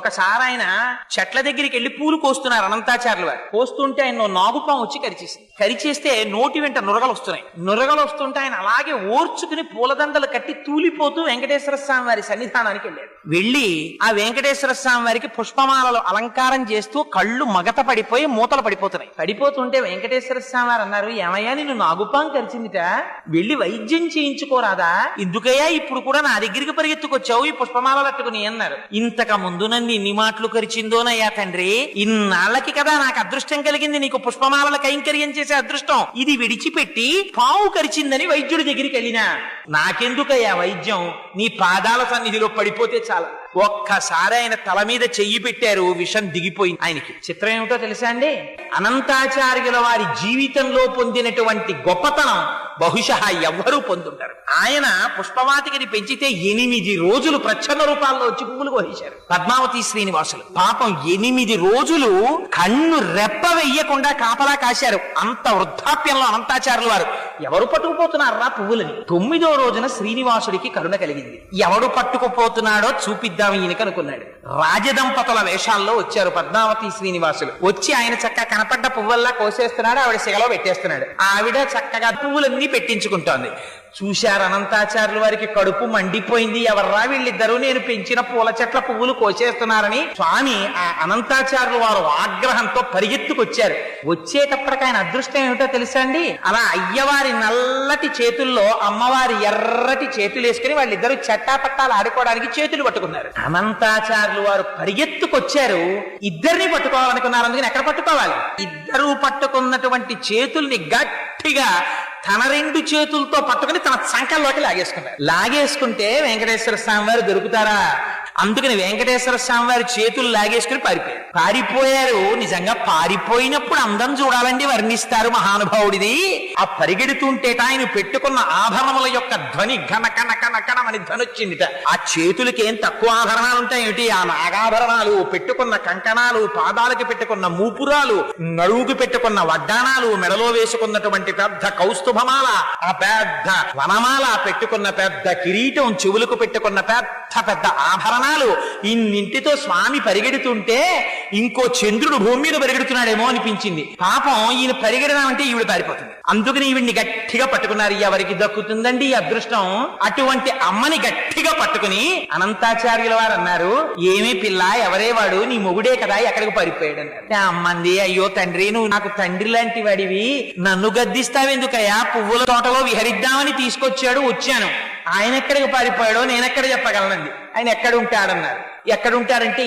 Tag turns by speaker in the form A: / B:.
A: ఒకసారి ఆయన చెట్ల దగ్గరికి వెళ్లి పూలు కోస్తున్నారు అనంతాచార్యులు వారు. కోస్తుంటే ఆయన నాగుపాం వచ్చి కరిచేసింది. కరిచేస్తే నోటి వెంట నురగలు వస్తున్నాయి. నురగలు వస్తుంటే ఆయన అలాగే ఓర్చుకుని పూలదండలు కట్టి తూలిపోతూ వెంకటేశ్వర స్వామి వారి సన్నిధానానికి వెళ్ళాడు. వెళ్ళి ఆ వెంకటేశ్వర స్వామి వారికి పుష్పమాలలో అలంకారం చేస్తూ కళ్ళు మగత పడిపోయి మూతలు పడిపోతున్నాయి. పడిపోతుంటే వెంకటేశ్వర స్వామి వారు అన్నారు, ఏమయ్యా నిన్ను నాగుపాం కరిచిందిట, వెళ్ళి వైద్యం చేయించుకోరాదా, ఎందుకయ్యా ఇప్పుడు కూడా నా దగ్గరికి పరిగెత్తుకొచ్చావు ఈ పుష్పమాలలు అట్టుకుని అన్నారు. ఇంతకు ముందు నన్ను ఇన్ని మాటలు కరిచిందోనయ్యా తండ్రి, ఇన్నాళ్ళకి కదా నాకు అదృష్టం కలిగింది నీకు పుష్పమాలల కైంకర్యం చేసే అదృష్టం, ఇది విడిచిపెట్టి పావు కరిచిందని వైద్యుడి దగ్గరికి వెళ్ళినా నాకెందుకయ్యా వైద్యం, నీ పాదాల సన్నిధిలో పడిపోతే చాలా. ఒక్కసారి ఆయన తల మీద చెయ్యి పెట్టారు, విషం దిగిపోయింది ఆయనకి. చిత్రం ఏమిటో తెలుసా అండి, అనంతాచార్యుల వారి జీవితంలో పొందినటువంటి గొప్పతనం బహుశా ఎవ్వరూ పొందుంటారు. ఆయన పుష్పవాటికని పెంచితే 8 రోజులు ప్రచ్ఛన్న రూపాల్లో వచ్చి పువ్వులు కోసేశారు పద్మావతి శ్రీనివాసులు. పాపం 8 రోజులు కన్ను రెప్ప వెయ్యకుండా కాపలా కాశారు. అంత వృద్ధాప్యంలో అనంతాచార్యుల వారు ఎవరు పట్టుకుపోతున్నారా పువ్వులని. 9వ రోజున శ్రీనివాసుడికి కరుణ కలిగింది. ఎవడు పట్టుకుపోతున్నాడో చూపిద్దాం ఈయనకి అనుకున్నాడు. రాజదంపతుల వేషాల్లో వచ్చారు పద్మావతి శ్రీనివాసులు. వచ్చి ఆయన చక్కగా కనపడ్డ పువ్వుల్లా కోసేస్తున్నాడు, ఆవిడ శిగలో పెట్టేస్తున్నాడు. ఆవిడ చక్కగా పువ్వులన్నీ పెట్టించుకుంటోంది. చూశారు అనంతాచార్యుల వారికి కడుపు మండిపోయింది. ఎవర్రా వీళ్ళిద్దరూ నేను పెంచిన పూల చెట్ల పువ్వులు కోసేస్తున్నారని. స్వామి ఆ అనంతాచార్యుల వారు ఆగ్రహంతో పరిగెత్తుకొచ్చారు. వచ్చేటప్పటికి ఆయన అదృష్టం ఏమిటో తెలుసా అండి, అలా అయ్యవారి నల్లటి చేతుల్లో అమ్మవారి ఎర్రటి చేతులు వేసుకుని వాళ్ళిద్దరూ చట్టాపట్టాలు ఆడుకోవడానికి చేతులు పట్టుకున్నారు. అనంతాచార్యుల వారు పరిగెత్తుకొచ్చారు. ఇద్దరిని పట్టుకోవాలనుకున్నారు, అందుకని ఎక్కడ పట్టుకోవాలి, ఇద్దరు పట్టుకున్నటువంటి చేతుల్ని గట్టిగా తన 2 చేతులతో పట్టుకుని తన సంకల్లోకి లాగేసుకున్నారు. లాగేసుకుంటే వెంకటేశ్వర స్వామి వారు దొరుకుతారా, అందుకని వెంకటేశ్వర స్వామి వారి చేతులు లాగేసుకుని పారిపోయారు. నిజంగా పారిపోయినప్పుడు అందం చూడాలండి, వర్ణిస్తారు మహానుభావుడిది. ఆ పరిగెడుతుంటేట ఆయన పెట్టుకున్న ఆభరణముల యొక్క ధ్వని ఘన కన కన కనమని ధ్వని వచ్చిందిట. ఆ చేతులకి ఏం తక్కువ ఆభరణాలు ఉంటాయేమిటి, ఆ నాగాభరణాలు, పెట్టుకున్న కంకణాలు, పాదాలకి పెట్టుకున్న మూపురాలు, నడువుకి పెట్టుకున్న వడ్డానాలు, మెడలో వేసుకున్నటువంటి పెద్ద కౌస్తుభమాల, ఆ పెద్ద వనమాల, పెట్టుకున్న పెద్ద కిరీటం, చెవులకు పెట్టుకున్న పెద్ద పెద్ద ఆభరణాలు, ఇన్నింటితో స్వామి పరిగెడుతుంటే ఇంకో చంద్రుడు భూమి మీద పరిగెడుతున్నాడేమో అనిపించింది. పాపం ఈయన పరిగెడదామంటే ఈవిడ పారిపోతుంది. అందుకని ఈవిడ్ని గట్టిగా పట్టుకున్నారు. ఎవరికి దక్కుతుందండి ఈ అదృష్టం, అటువంటి అమ్మని గట్టిగా పట్టుకుని అనంతాచార్యుల వారు అన్నారు, ఏమీ పిల్ల, ఎవరే వాడు, నీ మొగుడే కదా, ఎక్కడికి పారిపోయాడు అన్నారు. అమ్మంది, అయ్యో తండ్రి, నువ్వు నాకు తండ్రి లాంటి వాడివి, నన్ను గద్దిస్తావెందుకయ్యా, పువ్వుల తోటలో విహరిద్దామని తీసుకొచ్చాడు, వచ్చాను. ఆయన ఎక్కడికి పారిపోయాడో నేనెక్కడ చెప్పగలనండి. ఆయన ఎక్కడ ఉంటాడన్నారు. ఎక్కడ ఉంటాడంటే